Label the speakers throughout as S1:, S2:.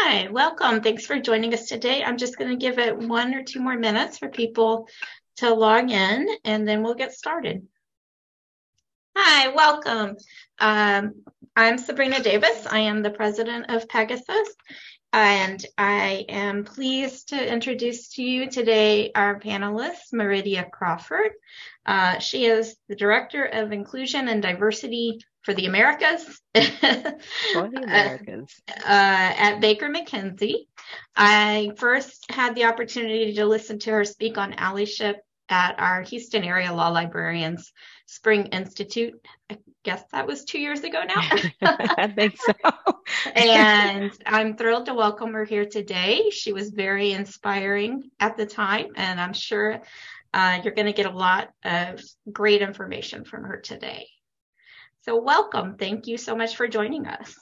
S1: Hi, welcome. Thanks for joining us today. I'm just going to give it 1 or 2 more minutes for people to log in, and then we'll get started. Hi, welcome. I'm Sabrina Davis. I am the president of PEGA-SIS, and I am pleased to introduce to you today our panelist, Marredia Crawford. She is the Director of Inclusion and Diversity for the Americas.
S2: For the Americans.
S1: At Baker McKenzie. I first had the opportunity to listen to her speak on allyship at our Houston area law librarians Spring Institute. I guess that was 2 years ago now.
S2: I think so.
S1: And I'm thrilled to welcome her here today. She was very inspiring at the time, and I'm sure you're going to get a lot of great information from her today. So welcome. Thank you so much for joining us.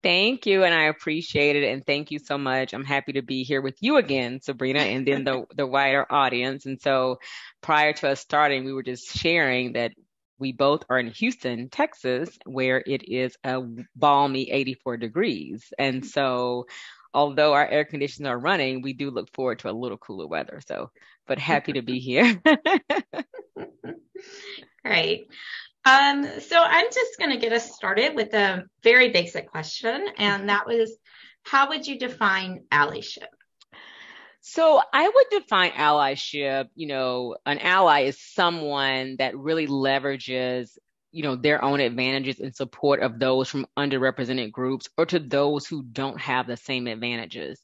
S2: Thank you, and I appreciate it, and thank you so much. I'm happy to be here with you again, Sabrina, and then the wider audience. And so prior to us starting, we were just sharing that we both are in Houston, Texas, where it is a balmy 84 degrees. And so although our air conditioners are running, we do look forward to a little cooler weather. But happy to be here.
S1: Great. So I'm just going to get us started with a very basic question, and that was, how would you define allyship?
S2: So I would define allyship, an ally is someone that really leverages, their own advantages in support of those from underrepresented groups or to those who don't have the same advantages.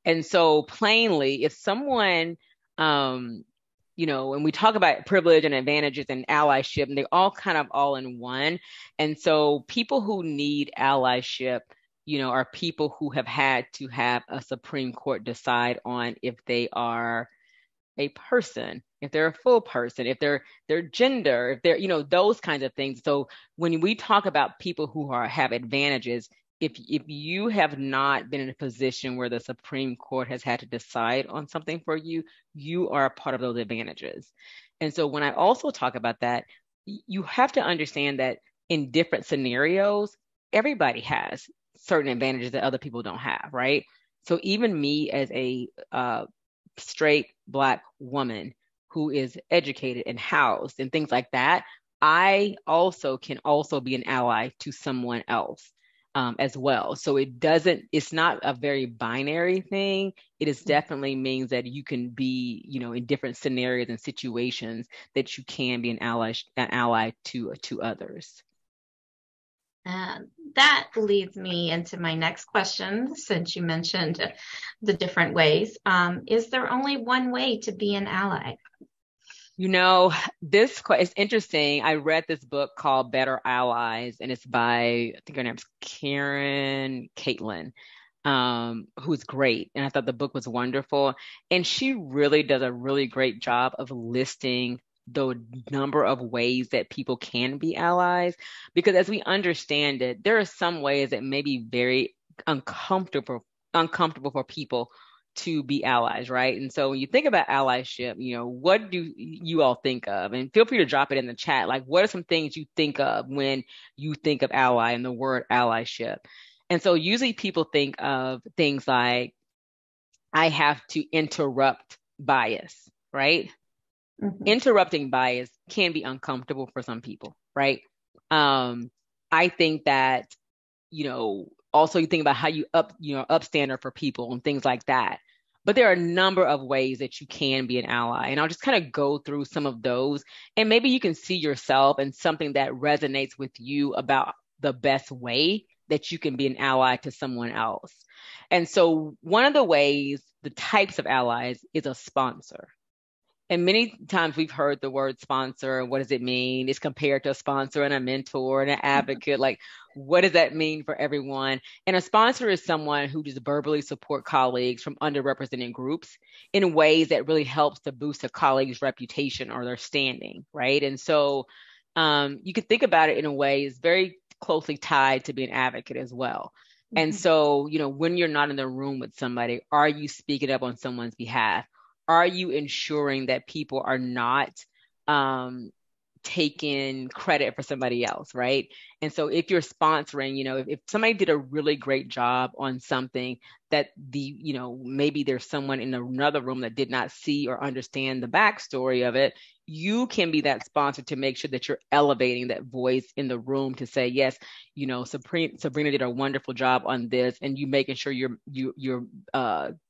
S2: And so plainly, if someone, when we talk about privilege and advantages and allyship, and they're all in one. And so people who need allyship, are people who have had to have a Supreme Court decide on if they are a person, if they're a full person, if their gender, if they're, those kinds of things. So when we talk about people who have advantages, if you have not been in a position where the Supreme Court has had to decide on something for you, you are a part of those advantages. And so when I also talk about that, you have to understand that in different scenarios, everybody has certain advantages that other people don't have, right? So even me as a straight Black woman who is educated and housed and things like that, I also can also be an ally to someone else. As well. So it's not a very binary thing. It is definitely means that you can be, in different scenarios and situations that you can be an ally to others.
S1: That leads me into my next question, since you mentioned the different ways. Is there only one way to be an ally?
S2: This is interesting. I read this book called Better Allies, and it's by, I think her name's Karen Caitlin, who's great. And I thought the book was wonderful. And she really does a really great job of listing the number of ways that people can be allies. Because as we understand it, there are some ways that may be very uncomfortable for people to be allies, right? And so when you think about allyship, what do you all think of? And feel free to drop it in the chat. Like, what are some things you think of when you think of ally and the word allyship? And so usually people think of things like, I have to interrupt bias, right? Mm-hmm. Interrupting bias can be uncomfortable for some people, right? I think that, also you think about how you upstander for people and things like that. But there are a number of ways that you can be an ally. And I'll just kind of go through some of those. And maybe you can see yourself and something that resonates with you about the best way that you can be an ally to someone else. And so one of the ways, the types of allies, is a sponsor. And many times we've heard the word sponsor. What does it mean? It's compared to a sponsor and a mentor and an advocate. Like, what does that mean for everyone? And a sponsor is someone who just verbally support colleagues from underrepresented groups in ways that really helps to boost a colleague's reputation or their standing, right? And so you can think about it in a way is very closely tied to being an advocate as well. Mm-hmm. And so, when you're not in the room with somebody, are you speaking up on someone's behalf? Are you ensuring that people are not taking credit for somebody else, right? And so if you're sponsoring, if somebody did a really great job on something that maybe there's someone in another room that did not see or understand the backstory of it, you can be that sponsor to make sure that you're elevating that voice in the room to say, yes, Sabrina did a wonderful job on this, and you making sure you're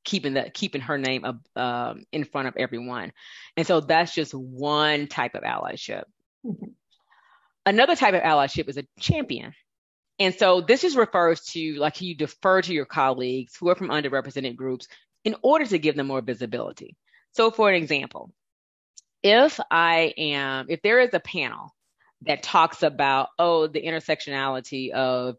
S2: keeping her name up in front of everyone. And so that's just one type of allyship. Mm-hmm. Another type of allyship is a champion. And so this just refers to like you defer to your colleagues who are from underrepresented groups in order to give them more visibility. So for an example, if there is a panel that talks about, the intersectionality of,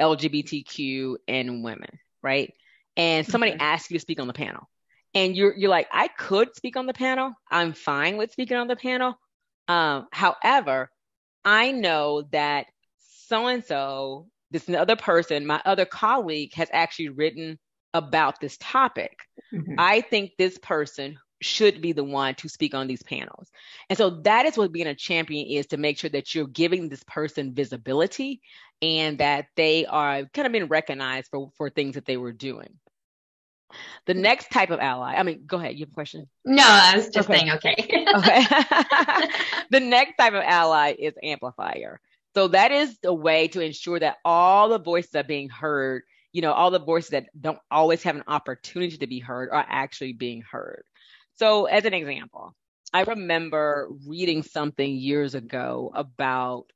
S2: LGBTQ and women, right? And somebody asks you to speak on the panel and you're like, I could speak on the panel. I'm fine with speaking on the panel. However, I know that so-and-so, this other person, my other colleague has actually written about this topic. Mm-hmm. I think this person should be the one to speak on these panels. And so that is what being a champion is, to make sure that you're giving this person visibility and that they are kind of being recognized for things that they were doing. The next type of ally, go ahead, you have a question?
S1: No, I was just saying, okay.
S2: Okay. The next type of ally is amplifier. So that is the way to ensure that all the voices are being heard, all the voices that don't always have an opportunity to be heard are actually being heard. So as an example, I remember reading something years ago about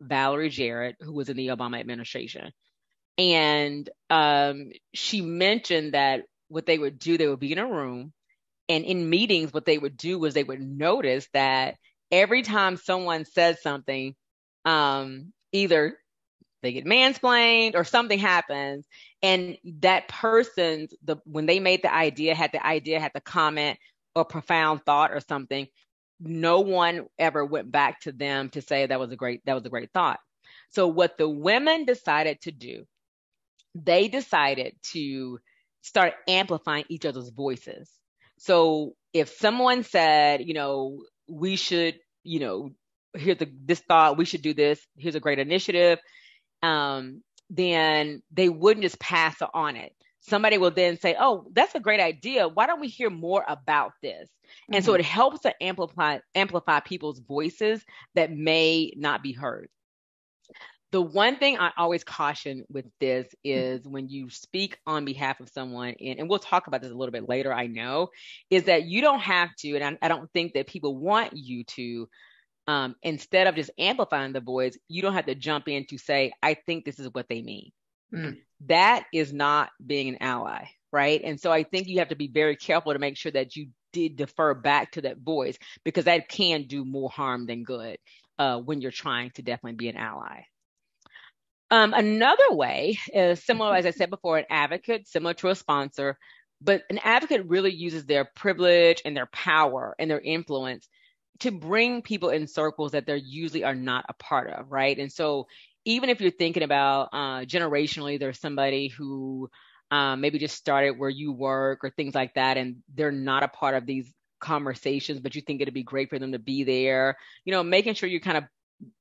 S2: Valerie Jarrett, who was in the Obama administration. And she mentioned that what they would do, they would be in a room, and in meetings, what they would do was they would notice that every time someone says something, either they get mansplained or something happens, and that person's when they made the idea had the comment or profound thought or something, no one ever went back to them to say that was a great thought. So what the women decided to do, they decided to start amplifying each other's voices. So if someone said, we should, here's this thought, we should do this, here's a great initiative, then they wouldn't just pass on it. Somebody will then say, oh, that's a great idea. Why don't we hear more about this? Mm-hmm. And so it helps to amplify people's voices that may not be heard. The one thing I always caution with this is when you speak on behalf of someone, and we'll talk about this a little bit later, I know, is that you don't have to, and I don't think that people want you to, instead of just amplifying the voice, you don't have to jump in to say, I think this is what they mean. Mm. That is not being an ally, right? And so I think you have to be very careful to make sure that you did defer back to that voice, because that can do more harm than good when you're trying to definitely be an ally. Another way is similar, as I said before, an advocate, similar to a sponsor, but an advocate really uses their privilege and their power and their influence to bring people in circles that they usually are not a part of, right? And so even if you're thinking about generationally, there's somebody who maybe just started where you work or things like that, and they're not a part of these conversations, but you think it'd be great for them to be there, making sure you're kind of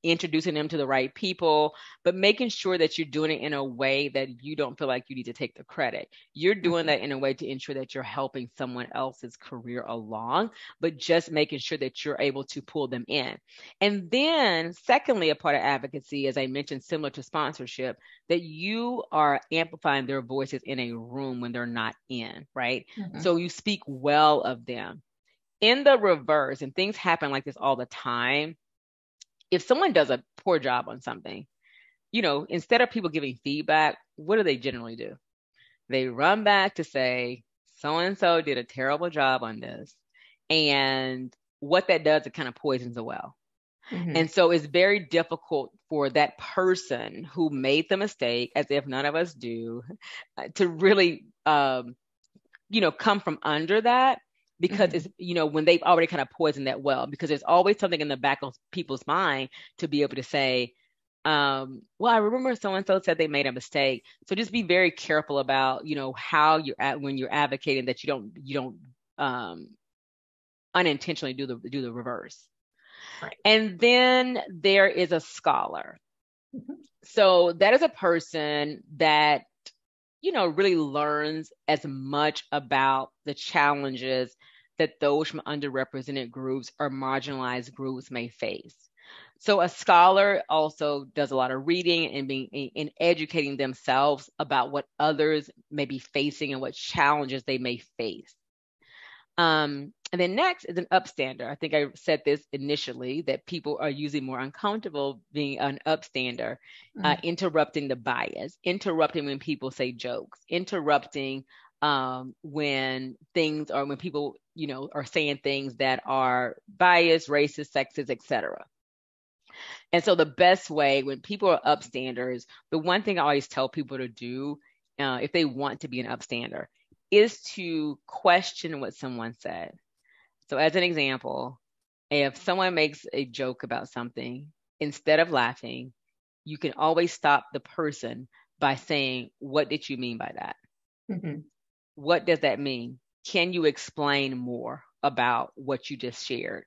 S2: introducing them to the right people, but making sure that you're doing it in a way that you don't feel like you need to take the credit. You're doing that in a way to ensure that you're helping someone else's career along, but just making sure that you're able to pull them in. And then secondly, a part of advocacy, as I mentioned, similar to sponsorship, that you are amplifying their voices in a room when they're not in, right? Mm-hmm. So you speak well of them. In the reverse, and things happen like this all the time, if someone does a poor job on something, instead of people giving feedback, what do they generally do? They run back to say, so-and-so did a terrible job on this. And what that does, it kind of poisons the well. Mm-hmm. And so it's very difficult for that person who made the mistake, as if none of us do, to really, come from under that. Because it's, when they've already kind of poisoned that well, because there's always something in the back of people's mind to be able to say, well, I remember so-and-so said they made a mistake. So just be very careful about, how you're when you're advocating, that you don't unintentionally do the reverse.
S1: Right.
S2: And then there is a scholar.
S1: Mm-hmm.
S2: So that is a person that, really learns as much about the challenges that those from underrepresented groups or marginalized groups may face. So a scholar also does a lot of reading and educating themselves about what others may be facing and what challenges they may face. And then next is an upstander. I think I said this initially, that people are usually more uncomfortable being an upstander, interrupting the bias, interrupting when people say jokes, interrupting when people, are saying things that are biased, racist, sexist, etc. And so the best way when people are upstanders, the one thing I always tell people to do, if they want to be an upstander, is to question what someone said. So as an example, if someone makes a joke about something, instead of laughing, you can always stop the person by saying, "What did you mean by that?
S1: Mm-hmm.
S2: What does that mean? Can you explain more about what you just shared?"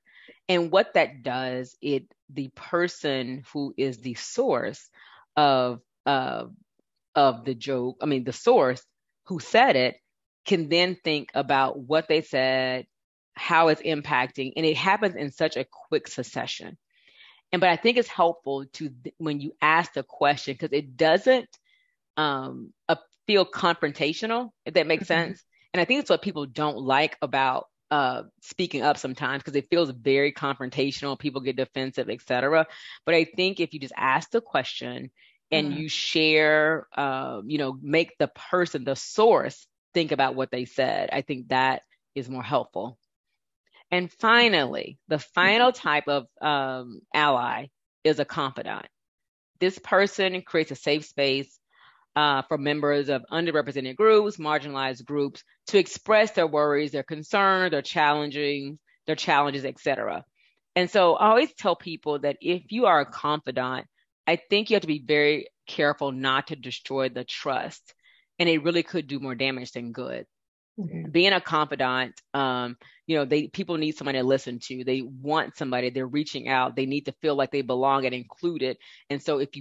S2: And what that does, the person who is the source of the joke, the source who said it, can then think about what they said, how it's impacting, and it happens in such a quick succession. But I think it's helpful when you ask the question, because it doesn't feel confrontational, if that makes sense. And I think it's what people don't like about speaking up sometimes, because it feels very confrontational. People get defensive, etc. But I think if you just ask the question and you share, make the person, the source, think about what they said, I think that is more helpful. And finally, the final type of ally is a confidant. This person creates a safe space for members of underrepresented groups, marginalized groups, to express their worries, their concerns, their challenges, etc. And so I always tell people that if you are a confidant, I think you have to be very careful not to destroy the trust. And it really could do more damage than good. Mm-hmm. Being a confidant, people need somebody to listen to. They want somebody. They're reaching out. They need to feel like they belong and included. And so if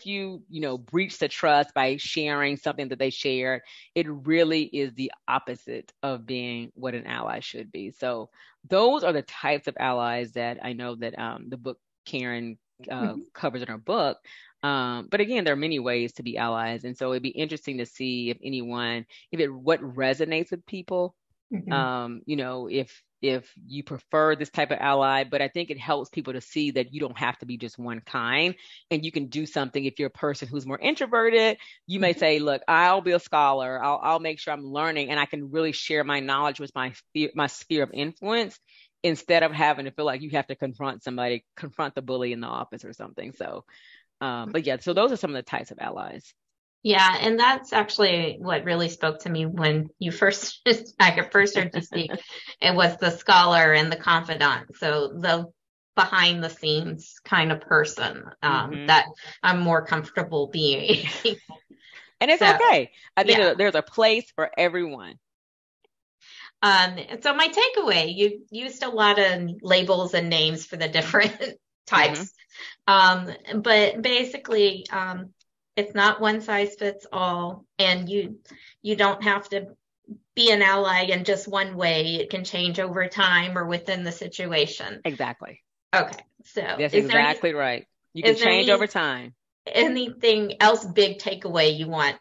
S2: you breach the trust by sharing something that they shared, it really is the opposite of being what an ally should be. So those are the types of allies that I know that the book Karen covers in her book. But again, there are many ways to be allies. And so it'd be interesting to see what resonates with people. If you prefer this type of ally, but I think it helps people to see that you don't have to be just one kind, and you can do something. If you're a person who's more introverted, you may say, look, I'll be a scholar. I'll make sure I'm learning, and I can really share my knowledge with my sphere of influence, instead of having to feel like you have to confront the bully in the office or something. So, but yeah, so those are some of the types of allies.
S1: Yeah, and that's actually what really spoke to me when I first heard you speak. It was the scholar and the confidant. So the behind the scenes kind of person that I'm more comfortable being.
S2: And it's okay. I think there's a place for everyone.
S1: So my takeaway, you used a lot of labels and names for the different types. But basically, it's not one size fits all, and you don't have to be an ally in just one way. It can change over time or within the situation.
S2: Exactly.
S1: Okay. So
S2: that's exactly right. You can change over time.
S1: Anything else big takeaway you want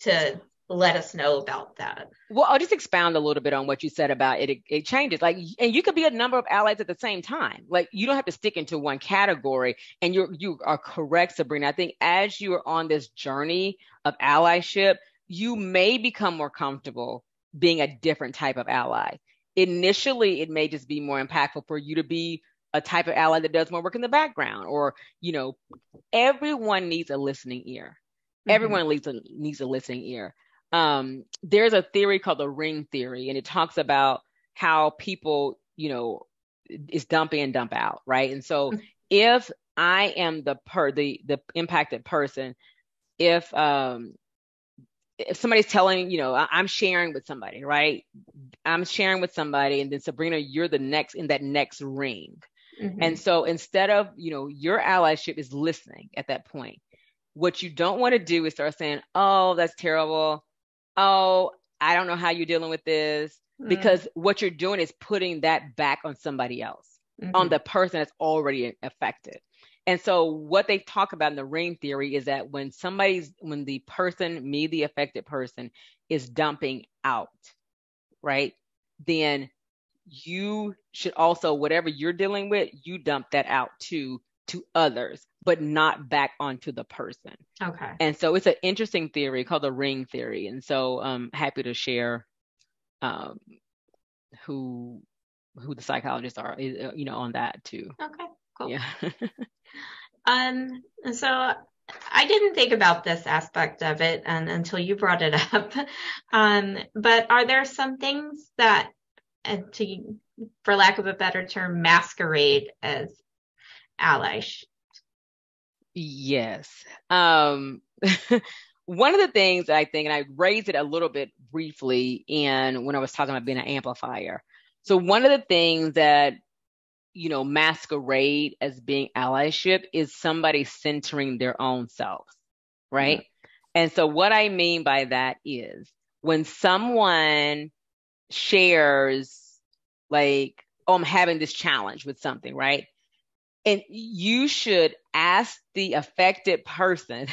S1: to let us know about that?
S2: Well, I'll just expound a little bit on what you said about it. It changes, and you could be a number of allies at the same time. Like, you don't have to stick into one category. And you are correct, Sabrina. I think as you are on this journey of allyship, you may become more comfortable being a different type of ally. Initially, it may just be more impactful for you to be a type of ally that does more work in the background, or, everyone needs a listening ear. Everyone needs a listening ear. There's a theory called the ring theory, and it talks about how people, is dump in, dump out, right? And so if I am the impacted person, if somebody's telling, I'm sharing with somebody, right? I'm sharing with somebody, and then Sabrina, you're the next in that next ring. And so instead of, your allyship is listening at that point. What you don't want to do is start saying, oh, that's terrible. Oh, I don't know how you're dealing with this. Because what you're doing is putting that back on somebody else, on the person that's already affected. And so what they talk about in the ring theory is that when the person, the affected person, is dumping out, right? Then you should also, whatever you're dealing with, you dump that out to others, but not back onto the person.
S1: Okay.
S2: And so it's an interesting theory called the ring theory. And so I'm happy to share who the psychologists are, on that too.
S1: Okay, cool.
S2: Yeah.
S1: So I didn't think about this aspect of it until you brought it up. But are there some things that, for lack of a better term, masquerade as allyship?
S2: Yes. One of the things I think, and I raised it a little bit briefly when I was talking about being an amplifier. So one of the things that, masquerade as being allyship is somebody centering their own selves, right? And so what I mean by that is when someone shares like, oh, I'm having this challenge with something, right? And you should ask the affected person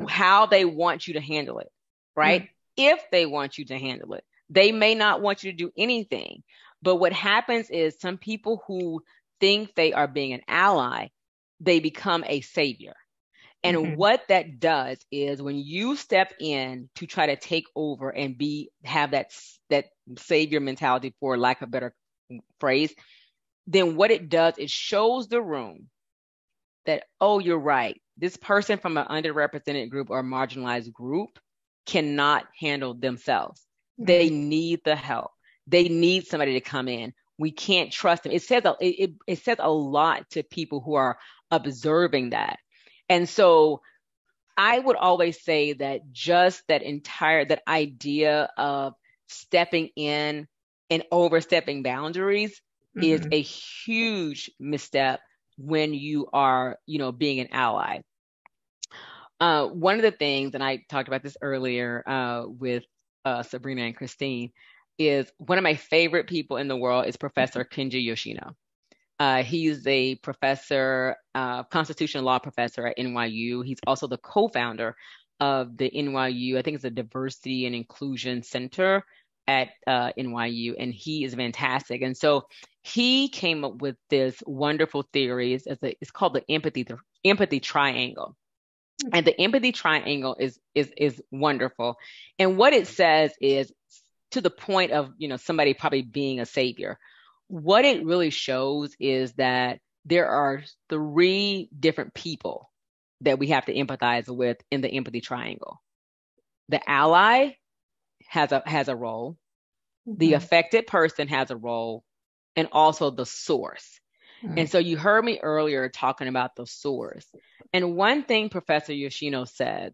S2: how they want you to handle it, right? If they want you to handle it. They may not want you to do anything. But what happens is some people who think they are being an ally, they become a savior. And what that does is when you step in to try to take over and have that savior mentality, for lack of a better phrase, then what it does, it shows the room that, oh, you're right. This person from an underrepresented group or marginalized group cannot handle themselves. They need the help. They need somebody to come in. We can't trust them. It says a lot to people who are observing that. And so I would always say that just that idea of stepping in and overstepping boundaries is a huge misstep when you are, being an ally. One of the things, and I talked about this earlier with Sabrina and Christine, is one of my favorite people in the world is Professor Kenji Yoshino. He's a professor, constitutional law professor at NYU. He's also the co-founder of the NYU, I think it's the Diversity and Inclusion Center at NYU, and he is fantastic. And so he came up with this wonderful theory. It's called the empathy triangle. And the empathy triangle is wonderful. And what it says is, to the point of, somebody probably being a savior, what it really shows is that there are 3 different people that we have to empathize with in the empathy triangle. The ally has a role, the affected person has a role, and also the source. And so you heard me earlier talking about the source. And one thing Professor Yoshino said,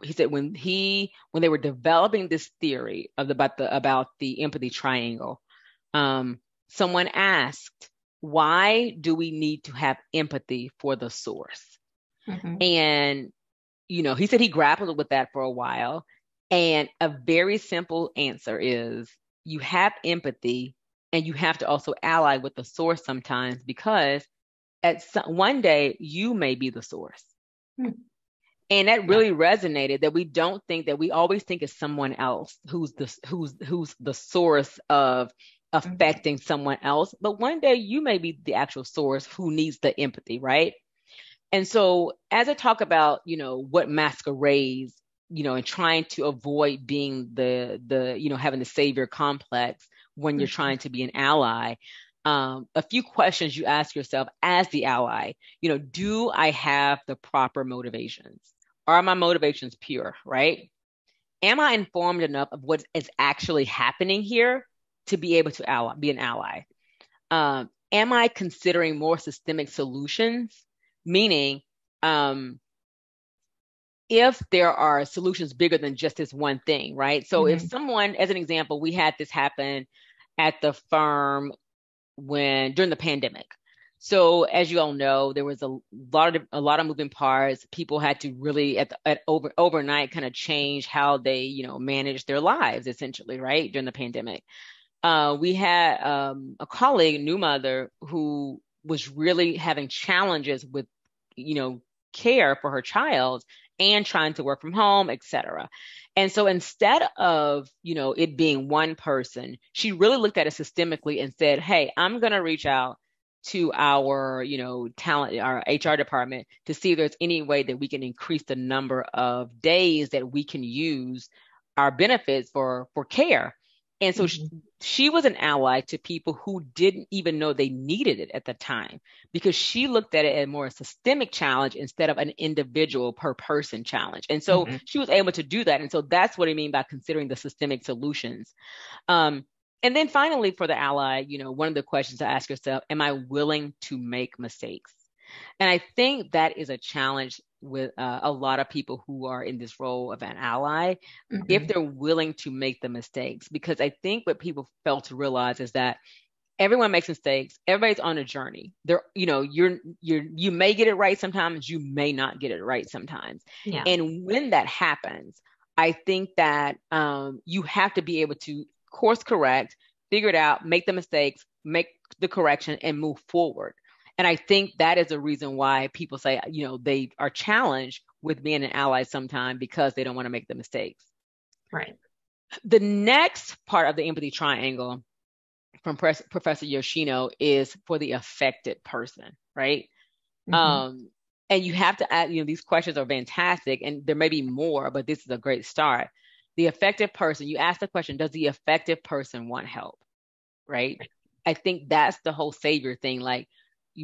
S2: he said when they were developing this theory about the empathy triangle, someone asked, why do we need to have empathy for the source? And, he said he grappled with that for a while. And a very simple answer is you have empathy and you have to also ally with the source sometimes, because one day you may be the source. And that really resonated, that we always think it's someone else who's the source of affecting someone else. But one day you may be the actual source who needs the empathy, right? And so as I talk about, what masquerades, and trying to avoid being the having the savior complex when you're trying to be an ally, a few questions you ask yourself as the ally, do I have the proper motivations? Are my motivations pure, right? Am I informed enough of what is actually happening here to be able to be an ally? Am I considering more systemic solutions? Meaning, if there are solutions bigger than just this one thing, right? So if someone, as an example, we had this happen at the firm during the pandemic. So as you all know, there was a lot of moving parts. People had to really overnight kind of change how they, manage their lives essentially, right? During the pandemic. We had a colleague, new mother, who was really having challenges with, care for her child and trying to work from home, et cetera. And so instead of, it being one person, she really looked at it systemically and said, hey, I'm going to reach out to our, talent, our HR department to see if there's any way that we can increase the number of days that we can use our benefits for care. And so she was an ally to people who didn't even know they needed it at the time, because she looked at it as more a systemic challenge instead of an individual per person challenge. And so she was able to do that. And so that's what I mean by considering the systemic solutions. And then finally, for the ally, one of the questions to ask yourself, am I willing to make mistakes? And I think that is a challenge with a lot of people who are in this role of an ally, if they're willing to make the mistakes. Because I think what people fail to realize is that everyone makes mistakes. Everybody's on a journey. You may get it right sometimes. You may not get it right sometimes. Yeah. And when that happens, I think that you have to be able to course correct, figure it out, make the mistakes, make the correction, and move forward. And I think that is the reason why people say, they are challenged with being an ally sometimes, because they don't want to make the mistakes.
S1: Right.
S2: The next part of the empathy triangle from Professor Yoshino is for the affected person, right? And you have to add, these questions are fantastic, and there may be more, but this is a great start. The affected person, you ask the question, does the affected person want help, right? I think that's the whole savior thing. Like,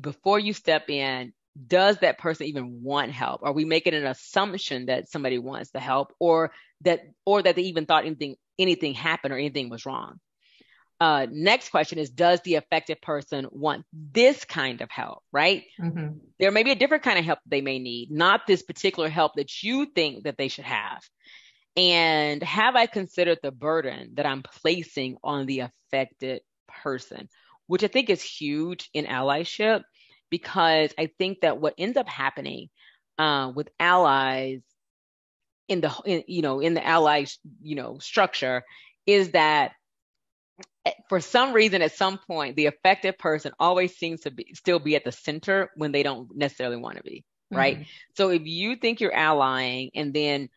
S2: before you step in, does that person even want help? Are we making an assumption that somebody wants the help, or that they even thought anything happened or anything was wrong? Next question is, does the affected person want this kind of help, right? There may be a different kind of help they may need, not this particular help that you think that they should have. And have I considered the burden that I'm placing on the affected person? Which I think is huge in allyship, because I think that what ends up happening with allies in the ally structure is that for some reason, at some point, the affected person always seems to still be at the center when they don't necessarily want to be, right? So if you think you're allying and then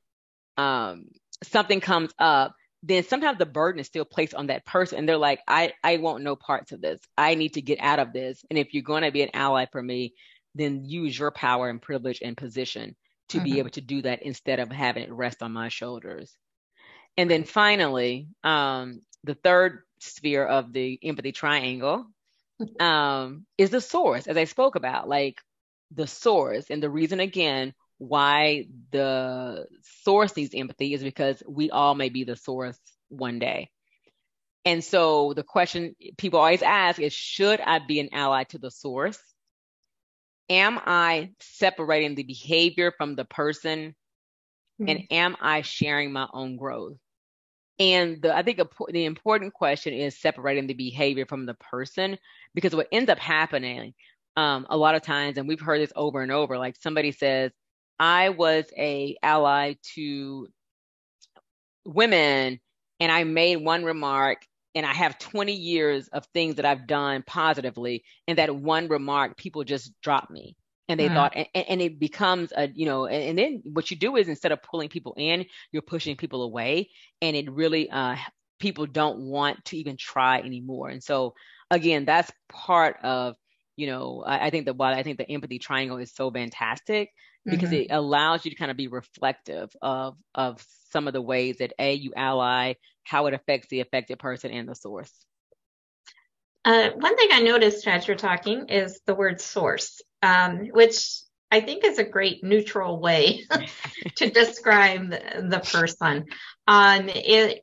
S2: something comes up, then sometimes the burden is still placed on that person. And they're like, I want no parts of this. I need to get out of this. And if you're going to be an ally for me, then use your power and privilege and position to be able to do that instead of having it rest on my shoulders. And then finally, the third sphere of the empathy triangle is the source, as I spoke about, like the source. And the reason, again, why the source needs empathy is because we all may be the source one day. And so the question people always ask is, should I be an ally to the source? Am I separating the behavior from the person? And am I sharing my own growth? And I think the important question is separating the behavior from the person, because what ends up happening a lot of times, and we've heard this over and over, like somebody says, I was an ally to women and I made one remark and I have 20 years of things that I've done positively, and that one remark, people just dropped me. And they thought, and it becomes and then what you do is, instead of pulling people in, you're pushing people away. And it really, people don't want to even try anymore. And so again, that's part of, I think the empathy triangle is so fantastic, because it allows you to kind of be reflective of some of the ways that you ally, how it affects the affected person and the source.
S1: One thing I noticed as you're talking is the word source, which I think is a great neutral way to describe the person.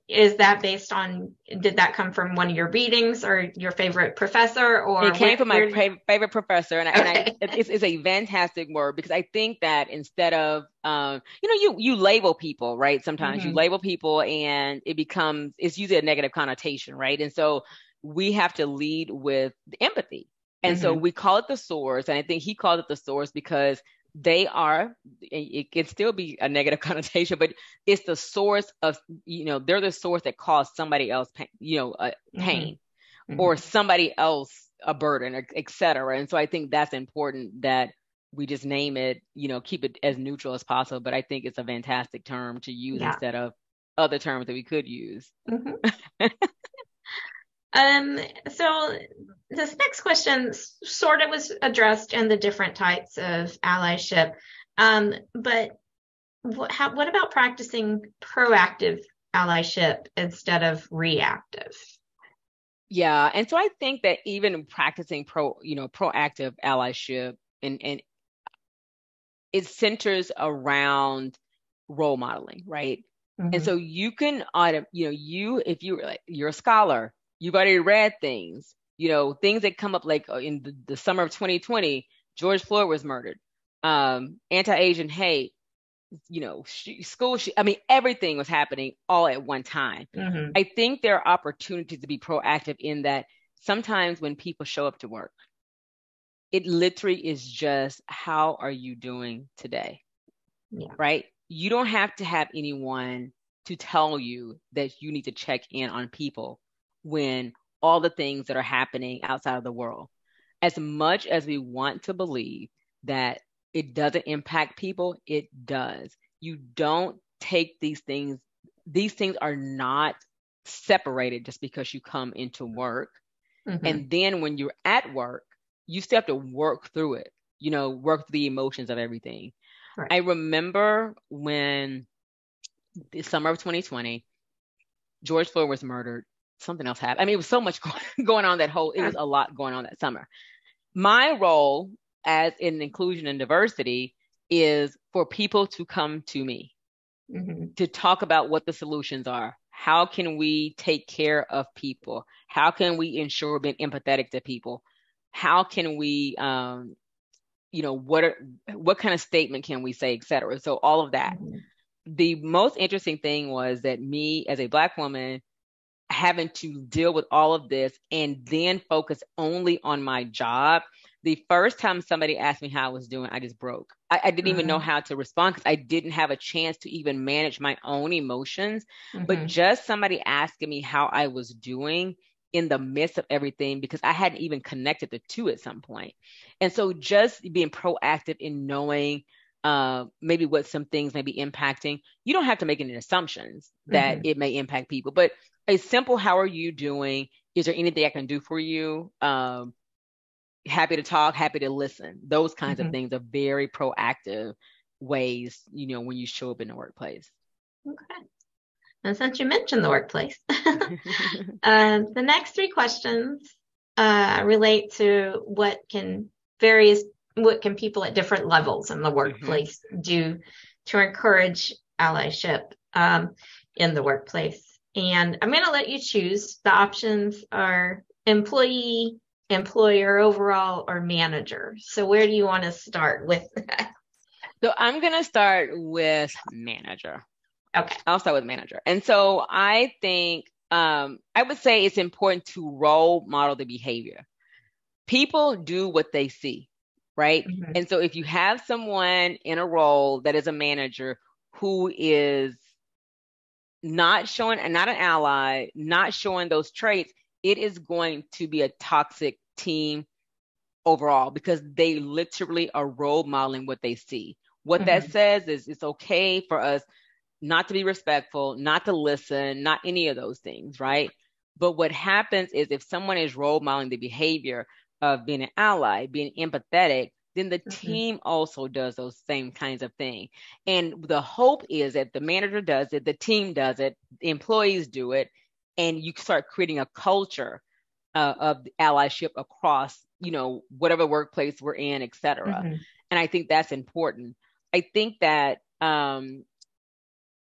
S1: Is that based on, did that come from one of your readings or your favorite professor? Or
S2: it came from my favorite professor. And it's a fantastic word, because I think that instead of, you label people, right? Sometimes you label people and it's usually a negative connotation, right? And so we have to lead with empathy. And so we call it the source. And I think he called it the source because they are, it can still be a negative connotation, but it's the source of, they're the source that caused somebody else pain, or somebody else a burden, et cetera. And so I think that's important that we just name it, keep it as neutral as possible. But I think it's a fantastic term to use instead of other terms that we could use.
S1: So this next question sort of was addressed in the different types of allyship. But what about practicing proactive allyship instead of reactive?
S2: Yeah. And so I think that even practicing proactive allyship and it centers around role modeling, right? And so you can, if you're a scholar, you've already read things, things that come up like in the summer of 2020, George Floyd was murdered, anti-Asian hate, everything was happening all at one time. I think there are opportunities to be proactive in that sometimes when people show up to work, it literally is just, how are you doing today? Right? You don't have to have anyone to tell you that you need to check in on people when all the things that are happening outside of the world. As much as we want to believe that it doesn't impact people, it does. You don't take these things are not separated just because you come into work. And then when you're at work, you still have to work through it, work through the emotions of everything. Right. I remember when the summer of 2020, George Floyd was murdered. Something else happened. It was so much going on it was a lot going on that summer. My role as in inclusion and diversity is for people to come to me to talk about what the solutions are. How can we take care of people? How can we ensure being empathetic to people? How can we, what kind of statement can we say, et cetera? So all of that. The most interesting thing was that me as a Black woman having to deal with all of this and then focus only on my job. The first time somebody asked me how I was doing, I just broke. I didn't even know how to respond because I didn't have a chance to even manage my own emotions. But just somebody asking me how I was doing in the midst of everything, because I hadn't even connected the two at some point. And so just being proactive in knowing maybe what some things may be impacting. You don't have to make any assumptions that it may impact people, but a simple, how are you doing? Is there anything I can do for you? Happy to talk, happy to listen. Those kinds of things are very proactive ways, when you show up in the workplace.
S1: Okay. And since you mentioned the workplace, the next three questions relate to what can people at different levels in the workplace do to encourage allyship in the workplace. And I'm going to let you choose. The options are employee, employer, overall, or manager. So where do you want to start with that?
S2: So I'm going to start with manager.
S1: Okay.
S2: I'll start with manager. And so I think I would say it's important to role model the behavior. People do what they see, right? And so if you have someone in a role that is a manager who is not showing, and not an ally, not showing those traits, it is going to be a toxic team overall because they literally are role modeling what they see. What that says is it's okay for us not to be respectful, not to listen, not any of those things, right? But what happens is if someone is role modeling the behavior of being an ally, being empathetic, then the team also does those same kinds of things. And the hope is that the manager does it, the team does it, the employees do it, and you start creating a culture of allyship across, whatever workplace we're in, et cetera. And I think that's important. I think that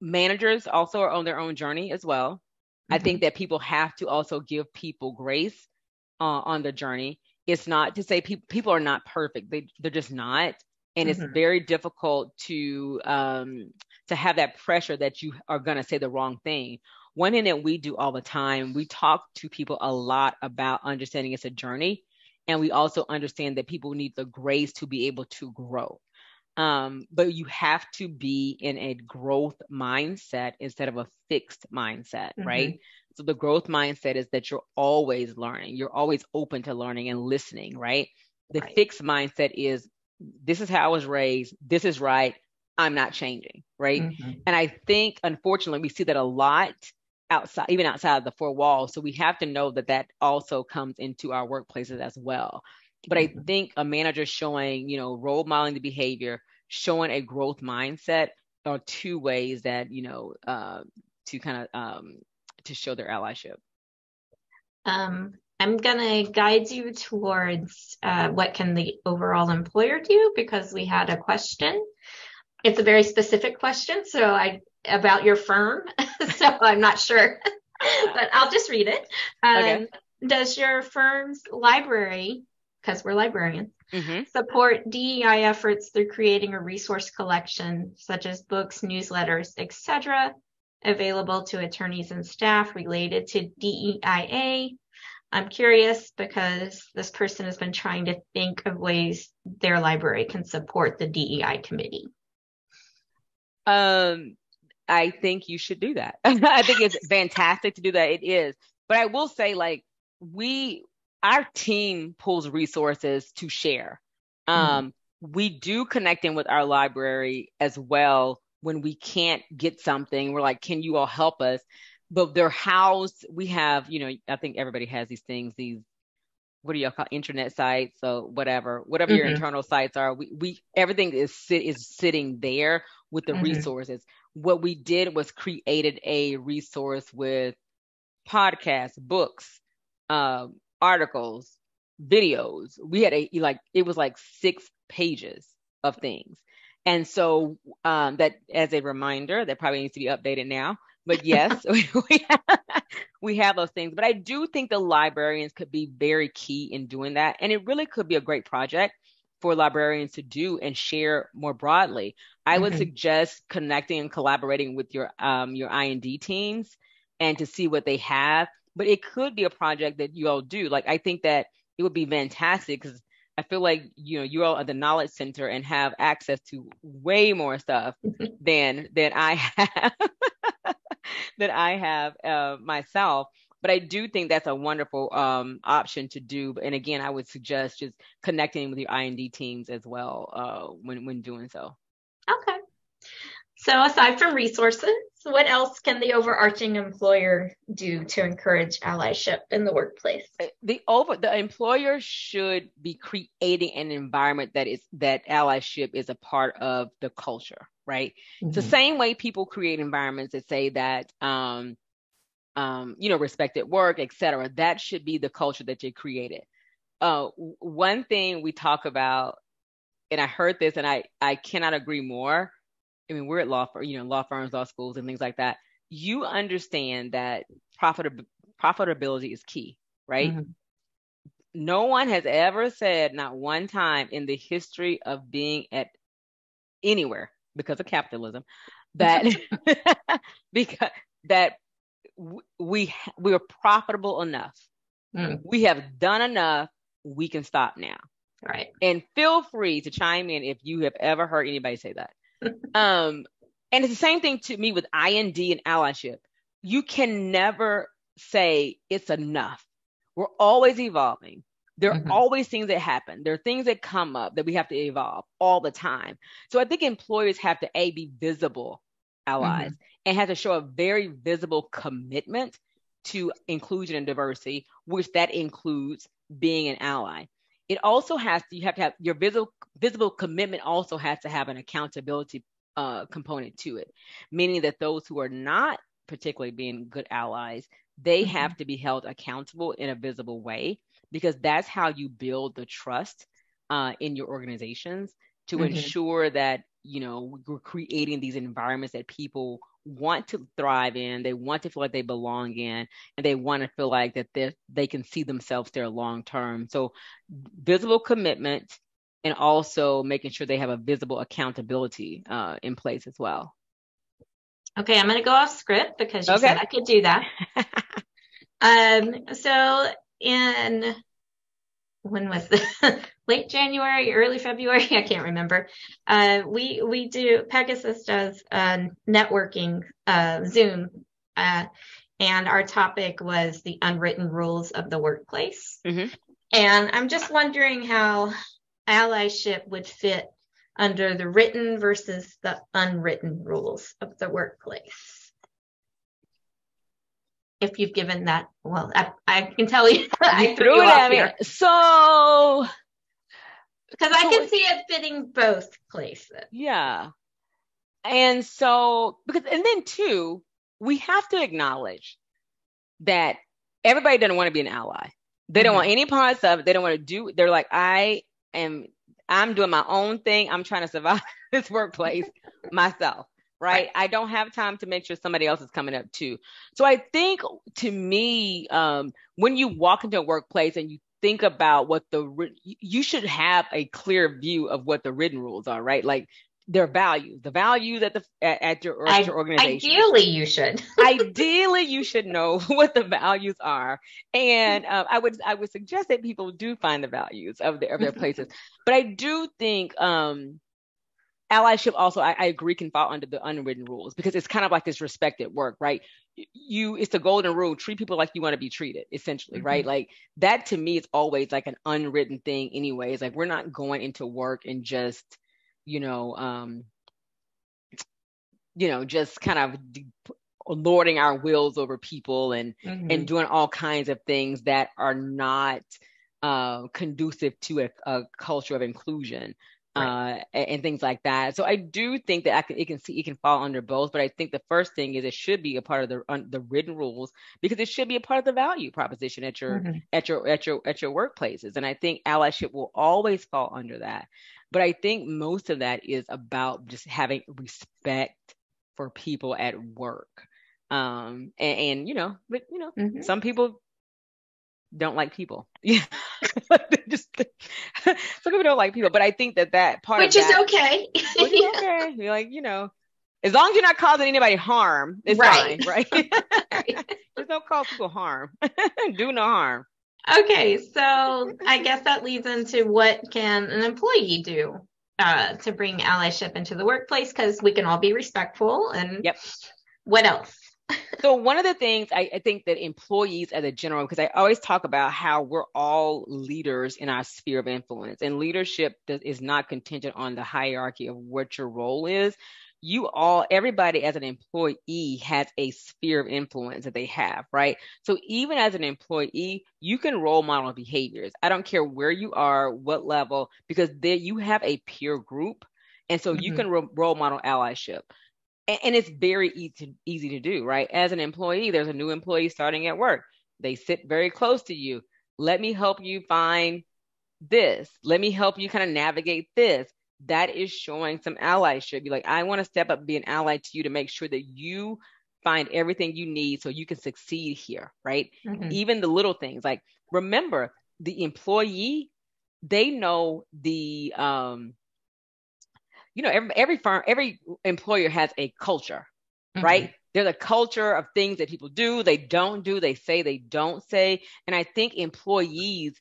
S2: managers also are on their own journey as well. I think that people have to also give people grace on the journey. It's not to say people are not perfect. They're just not. And it's very difficult to have that pressure that you are going to say the wrong thing. one thing that we do all the time, we talk to people a lot about understanding it's a journey. And we also understand that people need the grace to be able to grow. But you have to be in a growth mindset instead of a fixed mindset, right? So the growth mindset is that you're always learning. You're always open to learning and listening, right? The fixed mindset is, this is how I was raised. This is right. I'm not changing, right? And I think, unfortunately, we see that a lot outside, even outside of the four walls. So we have to know that that also comes into our workplaces as well. But I think a manager showing, role modeling the behavior, showing a growth mindset are two ways that, to kind of to show their allyship.
S1: I'm going to guide you towards what can the overall employer do, because we had a question. It's a very specific question, about your firm, so I'm not sure, but I'll just read it.
S2: Okay.
S1: Does your firm's library, because we're librarians, support DEI efforts through creating a resource collection, such as books, newsletters, etc., available to attorneys and staff related to DEIA? I'm curious because this person has been trying to think of ways their library can support the DEI committee.
S2: I think you should do that. I think it's fantastic to do that. It is. But I will say, our team pulls resources to share. We do connect in with our library as well when we can't get something. We're like, can you all help us? But they're housed. We have, I think everybody has these things, what do y'all call internet sites? So whatever your internal sites are, we everything is sitting there with the resources. What we did was created a resource with podcasts, books, articles, videos. We had it was like 6 pages of things. And so that, as a reminder, that probably needs to be updated now. But yes, we have those things. But I do think the librarians could be very key in doing that. And it really could be a great project for librarians to do and share more broadly. I would suggest connecting and collaborating with your I&D teams and to see what they have. But it could be a project that you all do. I think that it would be fantastic because I feel like, you all are the knowledge center and have access to way more stuff than I have. that I have myself. But I do think that's a wonderful option to do. And again, I would suggest just connecting with your I&D teams as well when doing so.
S1: Okay. So aside from resources, what else can the overarching employer do to encourage allyship in the workplace?
S2: The employer should be creating an environment that allyship is a part of the culture, right? It's the same way people create environments that say that, respect at work, et cetera. That should be the culture that you created. One thing we talk about, and I heard this and I cannot agree more. I mean, we're at law firms, law schools, and things like that. You understand that profitability is key, right? No one has ever said, not one time in the history of being at anywhere because of capitalism, that we are profitable enough. We have done enough. We can stop now.
S1: Right.
S2: And feel free to chime in if you have ever heard anybody say that. And it's the same thing to me with I&D and allyship. You can never say it's enough. We're always evolving. There are always things that happen. There are things that come up that we have to evolve all the time. So I think employers have to be visible allies and have to show a very visible commitment to inclusion and diversity, which that includes being an ally. It also you have to have your visible commitment also has to have an accountability component to it, meaning that those who are not particularly being good allies, they have to be held accountable in a visible way, because that's how you build the trust in your organizations to ensure that, we're creating these environments that people want to thrive in, they want to feel like they belong in, and they want to feel like that they can see themselves there long term. So visible commitment, and also making sure they have a visible accountability in place as well.
S1: Okay, I'm going to go off script because you
S2: Okay.
S1: said I could do that. So when was the late January, early February? I can't remember. We do PEGA-SIS does networking Zoom, and our topic was the unwritten rules of the workplace.
S2: Mm-hmm.
S1: And I'm just wondering how allyship would fit under the written versus the unwritten rules of the workplace. If you've given that, well, I can tell you, I threw you off here.
S2: So,
S1: because I can see it fitting both places.
S2: Yeah. And so, and then too, we have to acknowledge that everybody doesn't want to be an ally. They don't want any parts of it. They don't want to do, they're like, I'm doing my own thing. I'm trying to survive this workplace myself, right? I don't have time to make sure somebody else is coming up too. So I think, to me, when you walk into a workplace and you think about you should have a clear view of what the written rules are, right? Like their values, the values at your organization. Ideally, you should know what the values are. And I would suggest that people do find the values of their places. But I do think allyship also, I agree, can fall under the unwritten rules, because it's kind of like this respect at work, right? It's the golden rule: treat people like you want to be treated, essentially, right? Like that, to me, is always like an unwritten thing anyways. Like, we're not going into work and just, just kind of lording our wills over people and doing all kinds of things that are not conducive to a culture of inclusion. Right. And things like that. So I do think that it can fall under both, but I think the first thing is it should be a part of the written rules, because it should be a part of the value proposition at your workplaces. And I think allyship will always fall under that. But I think most of that is about just having respect for people at work. Some people don't like people. Yeah. Some people don't like people, but I think that part
S1: which is okay.
S2: Which is okay. You're like, as long as you're not causing anybody harm, it's fine, right? Just don't cause people harm. Do no harm.
S1: Okay, so I guess that leads into what can an employee do to bring allyship into the workplace, because we can all be respectful. And what else?
S2: So one of the things I think that employees as a general, because I always talk about how we're all leaders in our sphere of influence, and leadership is not contingent on the hierarchy of what your role is. Everybody as an employee has a sphere of influence that they have, right? So even as an employee, you can role model behaviors. I don't care where you are, what level, because there you have a peer group. And so you can role model allyship. And it's very easy to do, right? As an employee, there's a new employee starting at work. They sit very close to you. Let me help you find this. Let me help you kind of navigate this. That is showing some allyship. You're like, I want to step up and be an ally to you to make sure that you find everything you need so you can succeed here, right? Even the little things. Like, remember, the employee, they know the every firm, every employer has a culture, right? There's a culture of things that people do, they don't do, they say, they don't say. And I think employees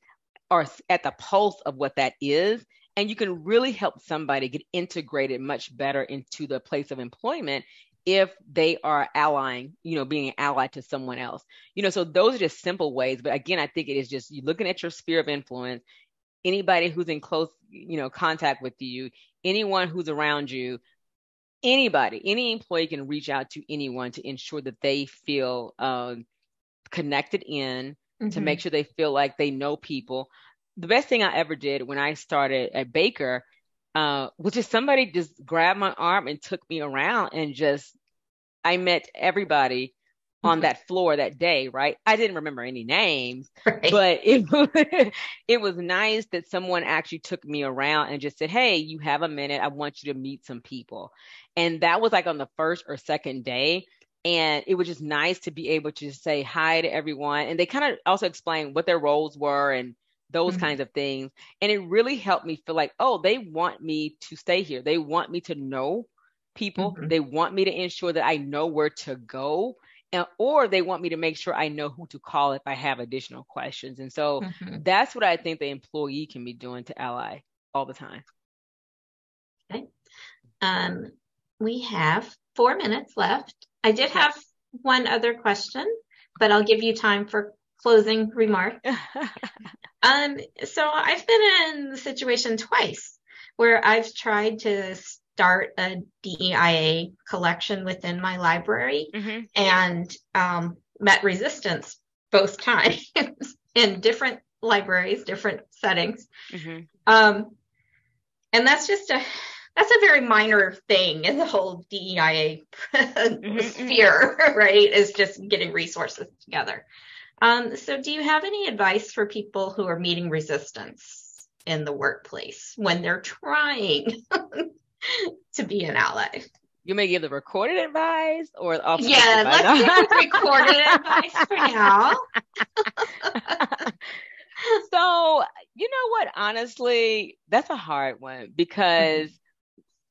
S2: are at the pulse of what that is. And you can really help somebody get integrated much better into the place of employment if they are allying, being an ally to someone else. So those are just simple ways. But again, I think it is just you looking at your sphere of influence, anybody who's in close, contact with you, anyone who's around you, any employee can reach out to anyone to ensure that they feel connected in, to make sure they feel like they know people. The best thing I ever did when I started at Baker was just somebody just grabbed my arm and took me around, and I met everybody on that floor that day, right? I didn't remember any names, but it was nice that someone actually took me around and just said, hey, you have a minute. I want you to meet some people. And that was like on the first or second day. And it was just nice to be able to say hi to everyone. And they kind of also explained what their roles were and those kinds of things. And it really helped me feel like, oh, they want me to stay here. They want me to know people. They want me to ensure that I know where to go, or they want me to make sure I know who to call if I have additional questions. And so that's what I think the employee can be doing to ally all the time.
S1: Okay. We have 4 minutes left. I did have one other question, but I'll give you time for closing remarks. So I've been in the situation twice where I've tried to start a DEIA collection within my library and met resistance both times in different libraries, different settings. And that's just that's a very minor thing in the whole DEIA sphere, right? Is just getting resources together. So do you have any advice for people who are meeting resistance in the workplace when they're trying to be an ally?
S2: You may give the recorded advice or the advice.
S1: Let's give the recorded advice for now.
S2: So, you know what? Honestly, that's a hard one because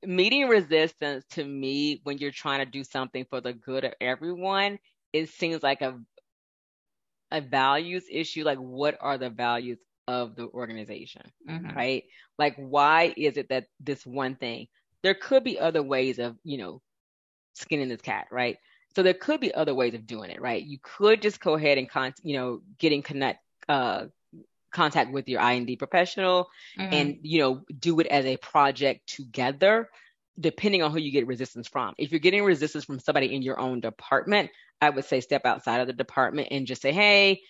S2: meeting resistance to me when you're trying to do something for the good of everyone, it seems like a values issue. Like, what are the values of the organization, right? Like, why is it that this one thing? There could be other ways of, skinning this cat, right? So there could be other ways of doing it, right? You could just go ahead and contact with your I&D professional and, do it as a project together, depending on who you get resistance from. If you're getting resistance from somebody in your own department, I would say step outside of the department and just say, hey,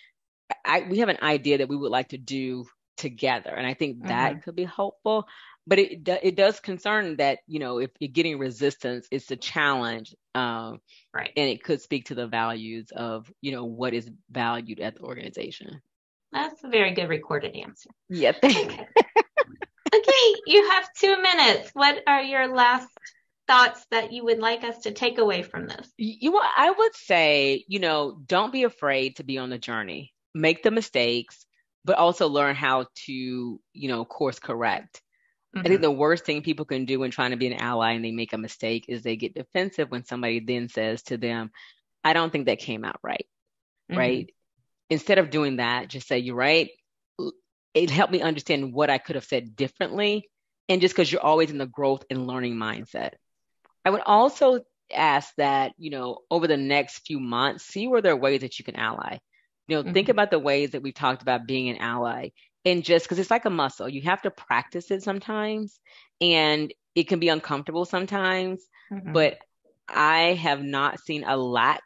S2: we have an idea that we would like to do together. And I think that could be helpful. But it does concern that, if you're getting resistance, it's a challenge. Right. And it could speak to the values of, what is valued at the organization.
S1: That's a very good recorded answer.
S2: Yeah.
S1: Okay, you have 2 minutes. What are your last thoughts that you would like us to take away from this?
S2: I would say, don't be afraid to be on the journey. Make the mistakes, but also learn how to, course correct. I think the worst thing people can do when trying to be an ally and they make a mistake is they get defensive when somebody then says to them, I don't think that came out right, right? Instead of doing that, just say, you're right. It helped me understand what I could have said differently. And just because you're always in the growth and learning mindset. I would also ask that, over the next few months, see where there are ways that you can ally. Think about the ways that we've talked about being an ally. And just because it's like a muscle, you have to practice it sometimes. And it can be uncomfortable sometimes. But I have not seen a lack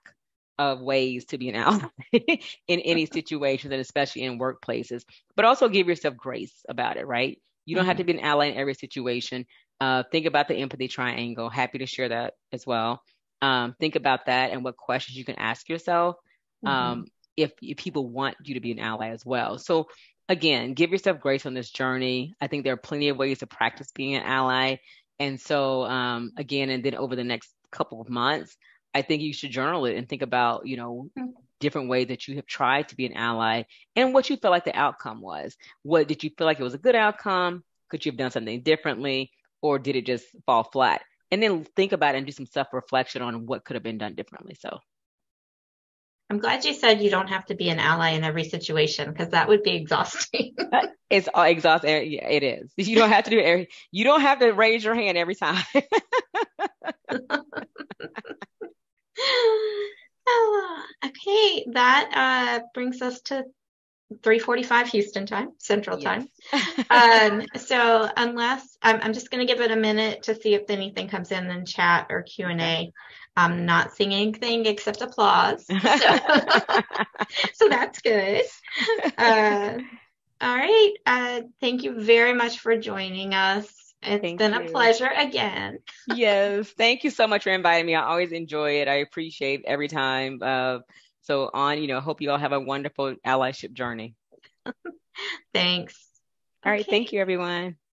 S2: of ways to be an ally in any situation, and especially in workplaces. But also give yourself grace about it, right? You don't have to be an ally in every situation. Think about the empathy triangle. Happy to share that as well. Think about that and what questions you can ask yourself if people want you to be an ally as well. So again, give yourself grace on this journey. I think there are plenty of ways to practice being an ally. And so again, and then over the next couple of months, I think you should journal it and think about, different ways that you have tried to be an ally and what you felt like the outcome was. What did you feel like it was a good outcome? Could you have done something differently? Or did it just fall flat? And then think about it and do some self-reflection on what could have been done differently. So
S1: I'm glad you said you don't have to be an ally in every situation, because that would be exhausting.
S2: It's exhausting. Yeah, it is. You don't have to do you don't have to raise your hand every time.
S1: Okay, that brings us to 3:45 Houston time, Central time. So unless I'm just going to give it a minute to see if anything comes in chat or Q&A. I'm not seeing anything except applause. So that's good. All right. Thank you very much for joining us. It's been a pleasure again.
S2: Yes. Thank you so much for inviting me. I always enjoy it. I appreciate every time. So hope you all have a wonderful allyship journey.
S1: Thanks.
S2: All right. Thank you, everyone.